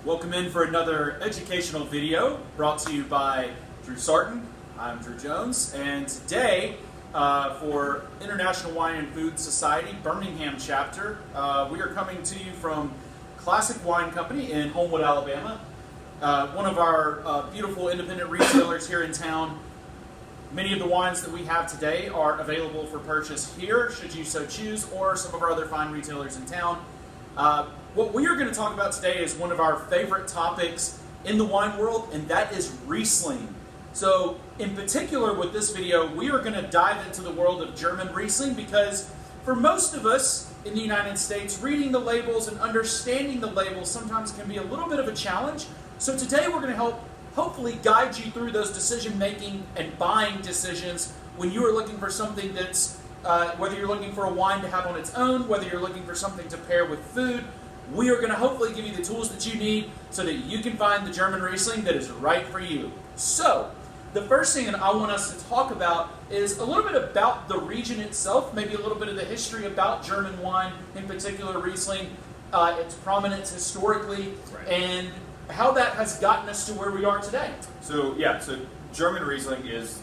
Welcome in for another educational video brought to you by Drew Sarton. I'm Drew Jones, and today for International Wine and Food Society Birmingham chapter, we are coming to you from Classic Wine Company in Homewood, Alabama. One of our beautiful independent retailers here in town. Many of the wines that we have today are available for purchase here, should you so choose, or some of our other fine retailers in town. What we are going to talk about today is one of our favorite topics in the wine world, and that is Riesling. So, in particular with this video, we are going to dive into the world of German Riesling because for most of us in the United States, reading the labels and understanding the labels sometimes can be a little bit of a challenge. So today we're going to hopefully guide you through those decision-making and buying decisions when you are looking for something that's, whether you're looking for a wine to have on its own, whether you're looking for something to pair with food. We are going to hopefully give you the tools that you need so that you can find the German Riesling that is right for you. So, the first thing that I want us to talk about is a little bit about the region itself, maybe a little bit of the history about German wine, in particular Riesling, its prominence historically, and how that has gotten us to where we are today. So German Riesling is,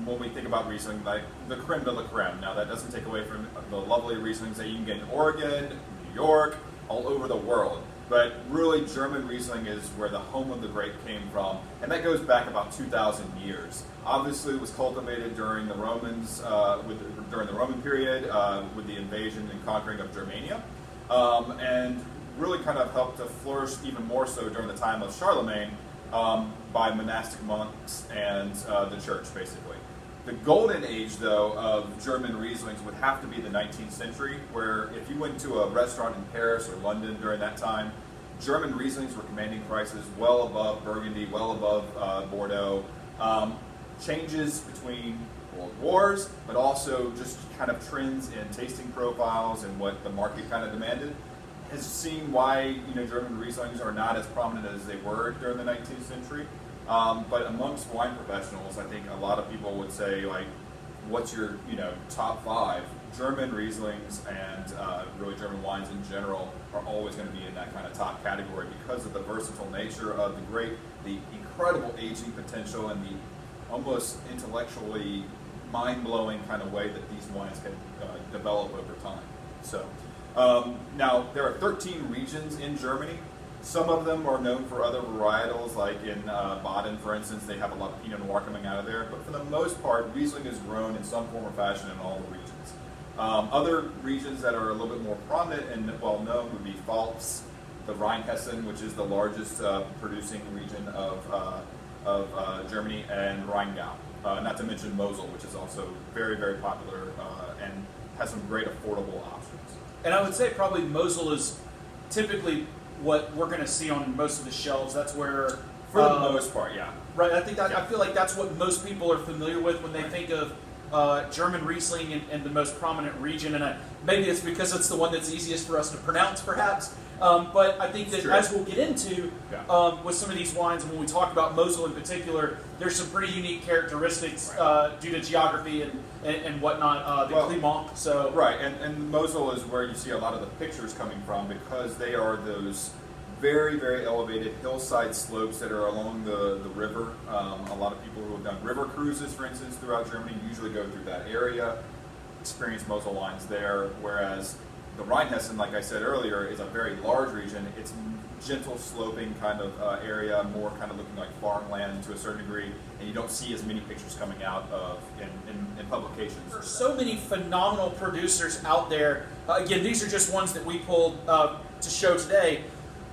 when we think about Riesling, like the creme de la creme. Now that doesn't take away from the lovely Rieslings that you can get in Oregon, New York, all over the world. But really, German Riesling is where the home of the grape came from, and that goes back about 2,000 years. Obviously, it was cultivated during the Romans, during the Roman period, with the invasion and conquering of Germania, and really kind of helped to flourish even more so during the time of Charlemagne by monastic monks and the church, basically. The golden age, though, of German Rieslings would have to be the 19th century, where if you went to a restaurant in Paris or London during that time, German Rieslings were commanding prices well above Burgundy, well above Bordeaux. Changes between world wars, but also just kind of trends in tasting profiles and what the market kind of demanded, has seen why German Rieslings are not as prominent as they were during the 19th century. But amongst wine professionals, I think a lot of people would say, like, what's your top five? German Rieslings and really German wines in general are always going to be in that kind of top category because of the versatile nature of the grape, the incredible aging potential, and the almost intellectually mind-blowing kind of way that these wines can develop over time. So now there are 13 regions in Germany. Some of them are known for other varietals, like in Baden, for instance, they have a lot of Pinot Noir coming out of there. But for the most part, Riesling is grown in some form or fashion in all the regions. Other regions that are a little bit more prominent and well-known would be Pfalz, the Rheinhessen, which is the largest producing region of Germany, and Rheingau. Not to mention Mosel, which is also very, very popular and has some great affordable options. And I would say probably Mosel is typically what we're going to see on most of the shelves. That's where, for the most part, yeah. Right. I think that I feel like that's what most people are familiar with when they think of German Riesling and the most prominent region. And maybe it's because it's the one that's easiest for us to pronounce, perhaps. But I think that as we'll get into with some of these wines, when we talk about Mosel in particular, there's some pretty unique characteristics due to geography and whatnot, the Climont. So and Mosel is where you see a lot of the pictures coming from because they are those very, very elevated hillside slopes that are along the river. A lot of people who have done river cruises, for instance, throughout Germany usually go through that area, experience Mosel wines there, whereas the Rheinhessen, like I said earlier, is a very large region. It's gentle sloping kind of area, more kind of looking like farmland to a certain degree, and you don't see as many pictures coming out of in publications. There's so many phenomenal producers out there. Again, these are just ones that we pulled to show today.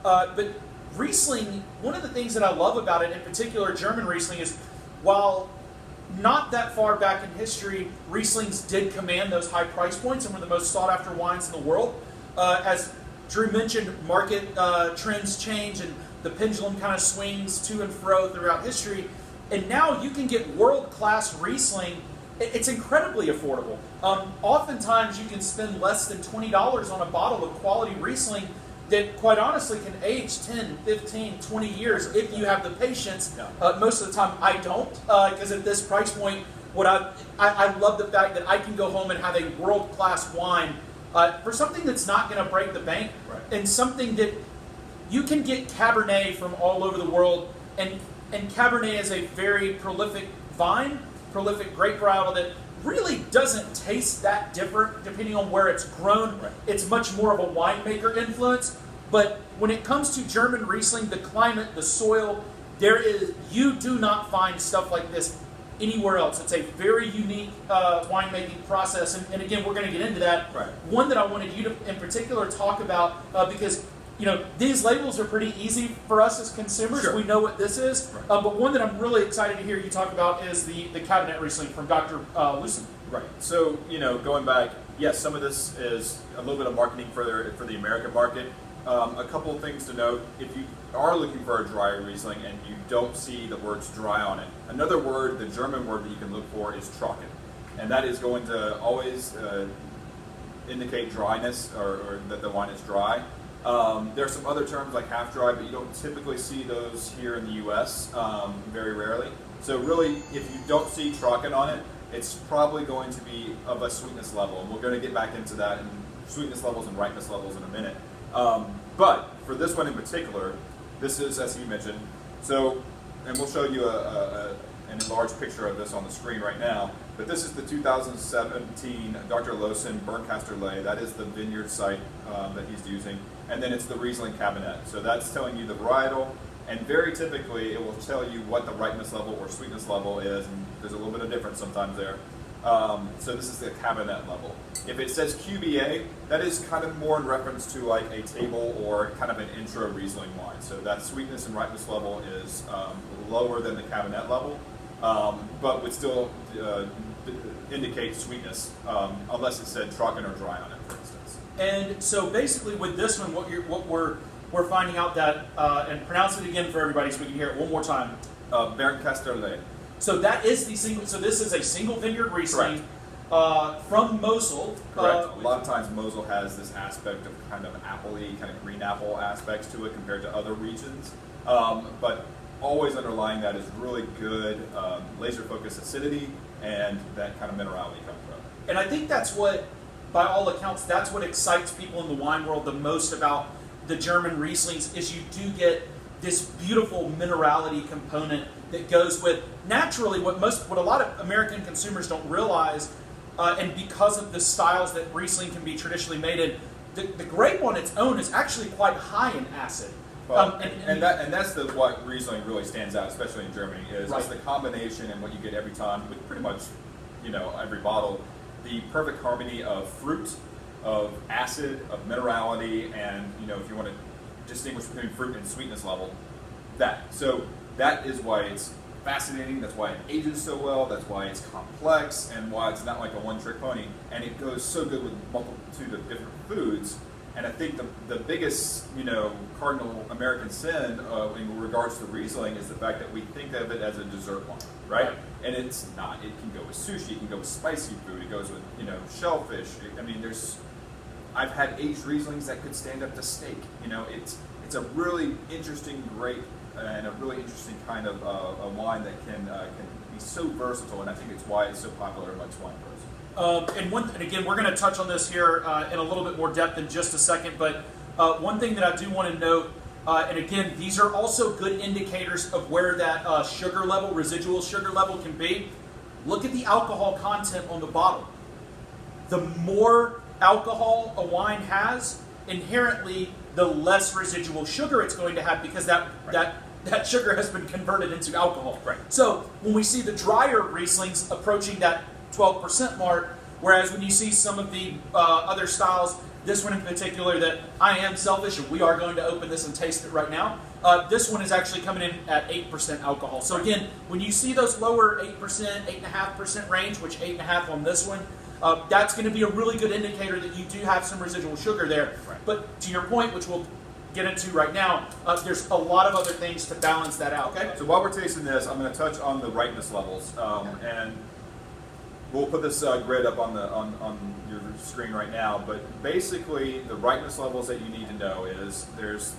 But Riesling, one of the things that I love about it, in particular German Riesling, is while not that far back in history, Rieslings did command those high price points and were the most sought after wines in the world. As Drew mentioned, market trends change and the pendulum kind of swings to and fro throughout history. And now you can get world-class Riesling. It's incredibly affordable. Oftentimes you can spend less than $20 on a bottle of quality Riesling that quite honestly can age 10, 15, 20 years if you have the patience. Most of the time I don't, because at this price point, I love the fact that I can go home and have a world-class wine for something that's not going to break the bank, and something that you can get Cabernet from all over the world, and Cabernet is a very prolific vine, prolific grape varietal that really doesn't taste that different depending on where it's grown. Right. It's much more of a winemaker influence. But when it comes to German Riesling, the climate, the soil, you do not find stuff like this anywhere else. It's a very unique winemaking process, and again, we're going to get into that. Right. One that I wanted you to, in particular, talk about because these labels are pretty easy for us as consumers. Sure. We know what this is, Right. but one that I'm really excited to hear you talk about is the Cabernet Riesling from Dr. Lucen. Right. So, going back, yes, some of this is a little bit of marketing for the American market. A couple of things to note: if you are looking for a dry Riesling and you don't see the words dry on it, another word, the German word that you can look for is trocken, and that is going to always indicate dryness or that the wine is dry. There are some other terms like half dry, but you don't typically see those here in the U.S. Very rarely. So really, if you don't see trocken on it, it's probably going to be of a sweetness level, and we're going to get back into that in sweetness levels and ripeness levels in a minute. But for this one in particular, this is, as he mentioned, and we'll show you an enlarged picture of this on the screen right now, but this is the 2017 Dr. Lucen Bernkastel Lay. That is the vineyard site that he's using, and then it's the Riesling Cabernet. So that's telling you the varietal, and very typically it will tell you what the ripeness level or sweetness level is, and there's a little bit of difference sometimes there. So this is the Cabernet level. If it says QBA, that is kind of more in reference to like a table or kind of an intro Riesling wine. So that sweetness and ripeness level is lower than the Cabernet level, but would still indicate sweetness, unless it said trocken or dry on it, for instance. And so basically with this one, what we're finding out that, and pronounce it again for everybody so we can hear it one more time. Bernkastel Lay. So that is the single. So this is a single vineyard Riesling from Mosel. Correct. A lot of times Mosel has this aspect of kind of appley, kind of green apple aspects to it compared to other regions. But always underlying that is really good laser focused acidity and that kind of minerality comes from. And I think that's what, by all accounts, that's what excites people in the wine world the most about the German Rieslings is you do get this beautiful minerality component that goes with naturally what a lot of American consumers don't realize, and because of the styles that Riesling can be traditionally made in, the grape on its own is actually quite high in acid. Well, that's what Riesling really stands out, especially in Germany, is Right. it's the combination and what you get every time with pretty much, every bottle, the perfect harmony of fruit, of acid, of minerality, and if you want to distinguish between fruit and sweetness level, So that is why it's fascinating. That's why it ages so well. That's why it's complex, and why it's not like a one-trick pony. And it goes so good with multitude of different foods. And I think the biggest, cardinal American sin in regards to Riesling is the fact that we think of it as a dessert wine, right? And it's not. It can go with sushi. It can go with spicy food. It goes with, shellfish. I've had aged Rieslings that could stand up to steak. It's a really interesting grape and a really interesting kind of a wine that can be so versatile, and I think it's why it's so popular amongst wine pros. And again, we're going to touch on this here in a little bit more depth in just a second, but one thing that I do want to note, and again, these are also good indicators of where that sugar level, residual sugar level can be. Look at the alcohol content on the bottle. The more alcohol a wine has, inherently, the less residual sugar it's going to have because that sugar has been converted into alcohol. Right. So when we see the drier Rieslings approaching that 12% mark, whereas when you see some of the other styles, this one in particular that I am selfish and we are going to open this and taste it right now, this one is actually coming in at 8% alcohol. So again, when you see those lower 8%, 8.5% range, which 8.5 on this one, that's going to be a really good indicator that you do have some residual sugar there. Right. But to your point, which we'll get into right now, there's a lot of other things to balance that out. Okay. So while we're tasting this, I'm going to touch on the ripeness levels, and we'll put this grid up on your screen right now. But basically, the ripeness levels that you need to know is there's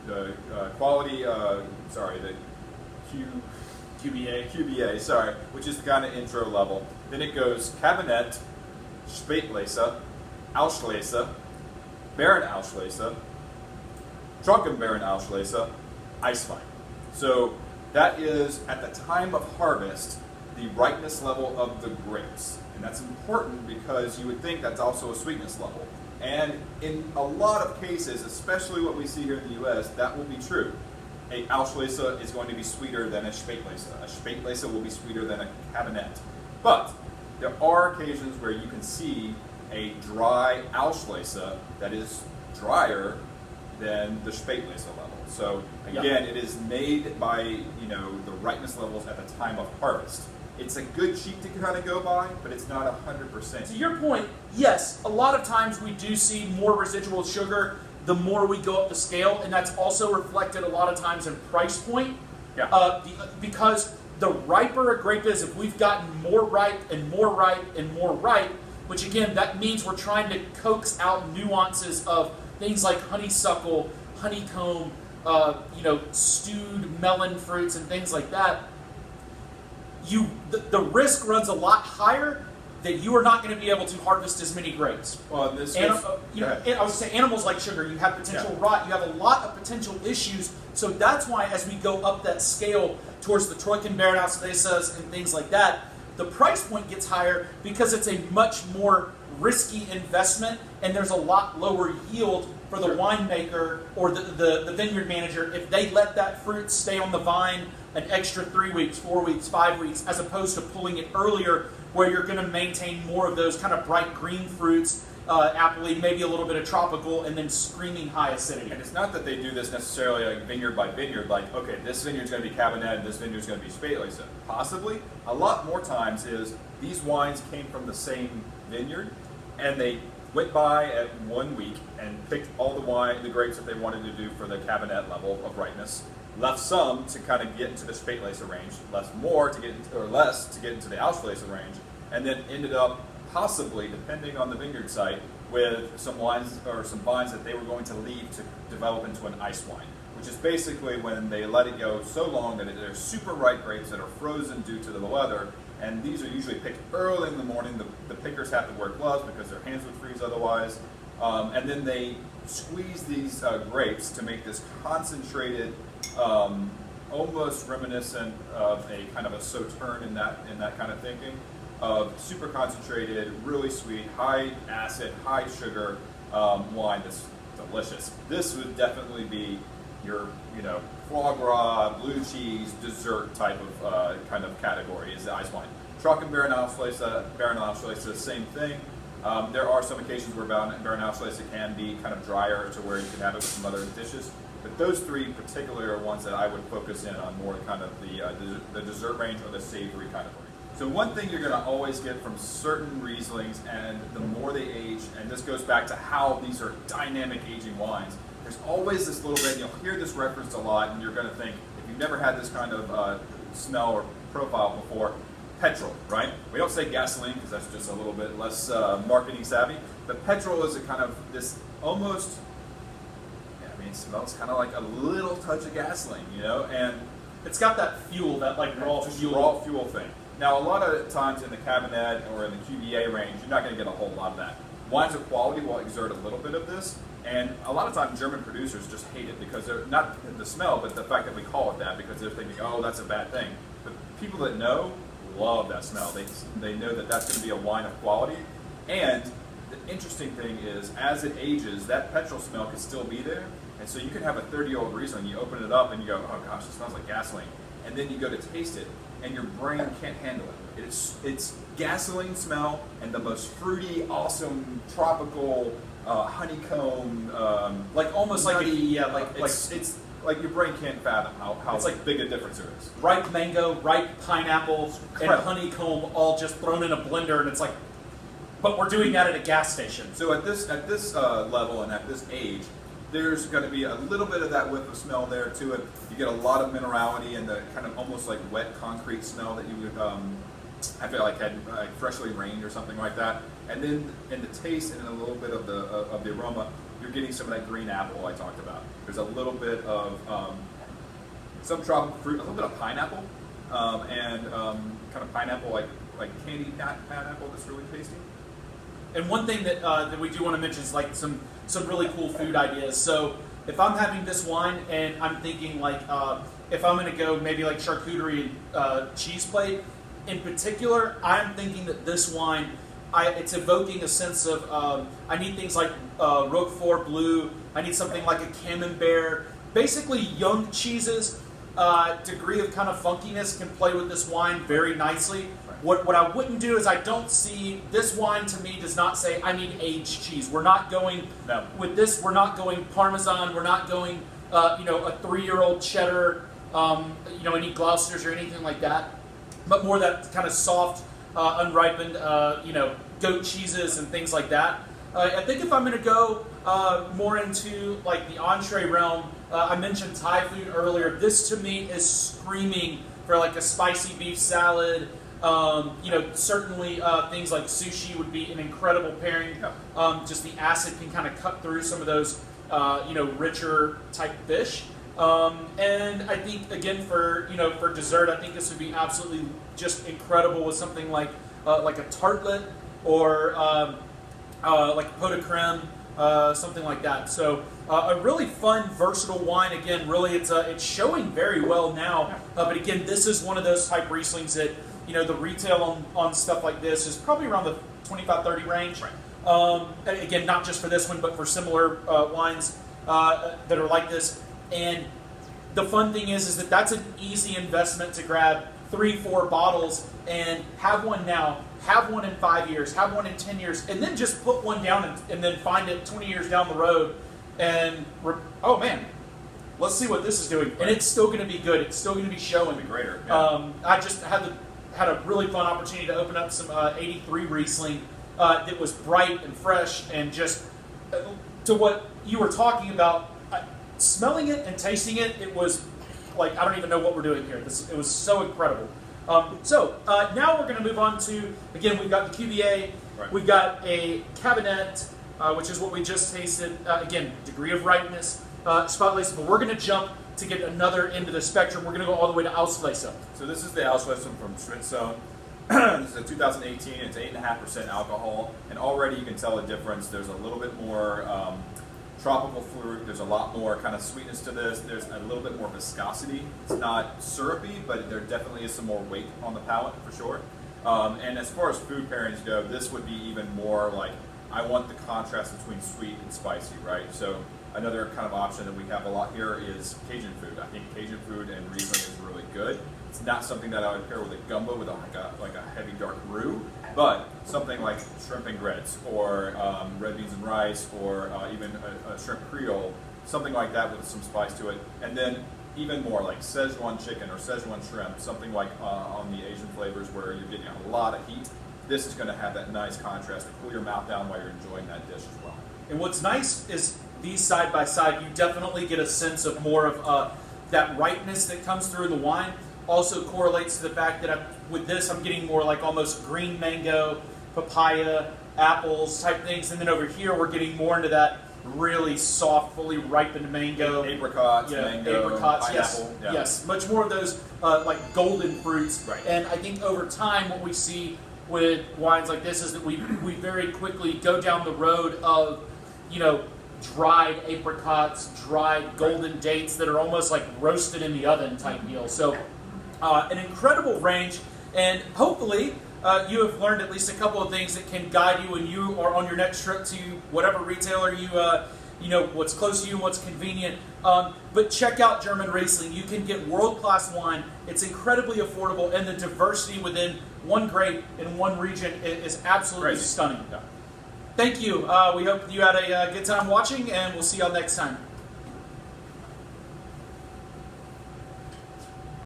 the quality. The QBA, which is the kind of intro level. Then it goes Cabernet, Spätlese, Auslese, Beerenauslese, Trockenbeeren Auslese, ice wine. So that is, at the time of harvest, the ripeness level of the grapes. And that's important because you would think that's also a sweetness level. And in a lot of cases, especially what we see here in the US, that will be true. A Auslese is going to be sweeter than a Spätlese. A Spätlese will be sweeter than a Cabernet. But there are occasions where you can see a dry Auslese that is drier than the Spätlese level. So again, it is made by the ripeness levels at the time of harvest. It's a good sheet to kind of go by, but it's not 100%. To your point, yes, a lot of times we do see more residual sugar the more we go up the scale, and that's also reflected a lot of times in price point. Yeah. Because the riper a grape is, if we've gotten more ripe and more ripe and more ripe, which again, that means we're trying to coax out nuances of things like honeysuckle, honeycomb, stewed melon fruits and things like that. The risk runs a lot higher that you are not going to be able to harvest as many grapes. Well, I would say animals like sugar, you have potential rot, you have a lot of potential issues. So that's why as we go up that scale towards the Trockenbeeren Ausleses and things like that, the price point gets higher because it's a much more risky investment and there's a lot lower yield for the winemaker or the vineyard manager if they let that fruit stay on the vine an extra 3 weeks, 4 weeks, 5 weeks, as opposed to pulling it earlier where you're going to maintain more of those kind of bright green fruits, appley, maybe a little bit of tropical, and then screaming high acidity. And it's not that they do this necessarily like vineyard by vineyard, like, okay, this vineyard's going to be Cabernet and this vineyard's going to be Spätlese. Possibly. A lot more times is these wines came from the same vineyard, and they went by at 1 week and picked all the grapes that they wanted to do for the Cabernet level of ripeness, left some to kind of get into the Spätlese range, left more to get into, or less to get into the Auslese range, and then ended up possibly, depending on the vineyard site, with some wines or some vines that they were going to leave to develop into an ice wine, which is basically when they let it go so long that they're super ripe grapes that are frozen due to the weather. And these are usually picked early in the morning. The pickers have to wear gloves because their hands would freeze otherwise. And then they squeeze these grapes to make this concentrated, almost reminiscent of a kind of a sauterne in that kind of thinking, of super concentrated, really sweet, high acid, high sugar wine that's delicious. This would definitely be your, foie gras, blue cheese, dessert type of kind of category is the ice wine. Trockenbeeren Auslese, same thing. There are some occasions where Beeren Auslese can be kind of drier to where you can have it with some other dishes. But those three particularly are ones that I would focus in on more kind of the dessert range or the savory kind of range. So one thing you're going to always get from certain Rieslings, and the more they age, and this goes back to how these are dynamic aging wines, there's always this little bit, you'll hear this referenced a lot, and you're going to think, if you've never had this kind of smell or profile before, petrol, right? We don't say gasoline because that's just a little bit less marketing savvy, but petrol is a kind of this almost, it smells kind of like a little touch of gasoline, and it's got that fuel, that like raw fuel thing. Now, a lot of times in the Cabernet or in the QVA range, you're not going to get a whole lot of that. Wines of quality will exert a little bit of this, and a lot of times German producers just hate it because they're not the smell, but the fact that we call it that because they're thinking, oh, that's a bad thing. But people that know love that smell. They know that that's going to be a wine of quality. And the interesting thing is, as it ages, that petrol smell could still be there. And so you can have a 30-year-old Riesling, you open it up and you go, oh gosh, it smells like gasoline. And then you go to taste it, and your brain can't handle it. It's gasoline smell and the most fruity, awesome, tropical, honeycomb, like almost nutty, like it's like your brain can't fathom how it's like big a difference there is. Ripe mango, ripe pineapple, and honeycomb all just thrown in a blender, and it's like, but we're doing that at a gas station. So at this level and at this age, there's going to be a little bit of that whiff of smell there to it. You get a lot of minerality and the kind of almost like wet concrete smell that you would, I feel like had freshly rained or something like that. And then in the taste and in a little bit of the aroma, you're getting some of that green apple I talked about. There's a little bit of some tropical fruit, a little bit of pineapple, and kind of pineapple like candied pineapple that's really tasty. And one thing that we do want to mention is like some really cool food ideas. So if I'm having this wine and I'm thinking like, if I'm going to go maybe like charcuterie and cheese plate, in particular, I'm thinking that this wine, it's evoking a sense of, I need things like Roquefort Bleu, I need something like a Camembert, basically young cheeses, degree of kind of funkiness can play with this wine very nicely. What I wouldn't do is I don't see, this wine to me does not say I need aged cheese. We're not going, with this, we're not going Parmesan, we're not going, a 3-year-old cheddar, any Gloucesters or anything like that, but more that kind of soft, unripened, goat cheeses and things like that. I think if I'm going to go more into like the entree realm, I mentioned Thai food earlier. This to me is screaming for like a spicy beef salad. Certainly things like sushi would be an incredible pairing. Just the acid can kind of cut through some of those, richer type fish. And I think again for dessert, I think this would be absolutely just incredible with something like a tartlet or like pot de creme, something like that. So a really fun, versatile wine. Again, really it's showing very well now. But again, this is one of those type Rieslings that the retail on stuff like this is probably around the 25-30 range. Right. Again, not just for this one, but for similar wines that are like this. And the fun thing is that that's an easy investment to grab 3-4 bottles and have one now, have one in 5 years, have one in 10 years, and then just put one down and then find it 20 years down the road and, oh man, let's see what this is doing. Right. And it's still going to be good. It's still going to be showing. Greater. Yeah. I just had a really fun opportunity to open up some 83 Riesling that was bright and fresh and just to what you were talking about, smelling it and tasting it, it was like, I don't even know what we're doing here. It was so incredible. Now we're going to move on to, again, we've got the QBA, right. We've got a Cabernet, which is what we just tasted. Again, degree of ripeness, Spätlese, but we're going to jump to get another end of the spectrum. We're going to go all the way to Auslese. So this is the Auslese from Schmidt-Zone. This is a 2018. It's 8.5% alcohol, and already you can tell the difference. There's a little bit more tropical fruit. There's a lot more kind of sweetness to this. There's a little bit more viscosity. It's not syrupy, but there definitely is some more weight on the palate for sure. And as far as food pairings go, this would be even more like, I want the contrast between sweet and spicy, right? So another kind of option that we have a lot here is Cajun food. I think Cajun food and Riesling is really good. It's not something that I would pair with a gumbo with like a heavy dark roux, but something like shrimp and grits or red beans and rice or even a shrimp creole, something like that with some spice to it. And then even more like Szechuan chicken or Szechuan shrimp, something like on the Asian flavors where you're getting a lot of heat. This is going to have that nice contrast to cool your mouth down while you're enjoying that dish as well. And what's nice is these side by side, you definitely get a sense of more of that ripeness that comes through in the wine. Also correlates to the fact that with this, I'm getting more like almost green mango, papaya, apples type things. And then over here, we're getting more into that really soft, fully ripened mango. Apricots, mango, apricots, pineapple. Yes, yes. Much more of those like golden fruits. Right. And I think over time, what we see with wines like this is that we very quickly go down the road of, dried apricots, dried golden dates that are almost like roasted in the oven type deal. So an incredible range, and hopefully you have learned at least a couple of things that can guide you when you are on your next trip to whatever retailer you what's close to you and what's convenient. But check out German Riesling. You can get world-class wine. It's incredibly affordable, and the diversity within one grape in one region is absolutely Crazy. Stunning. Yeah. Thank you. We hope you had a good time watching, and we'll see y'all next time.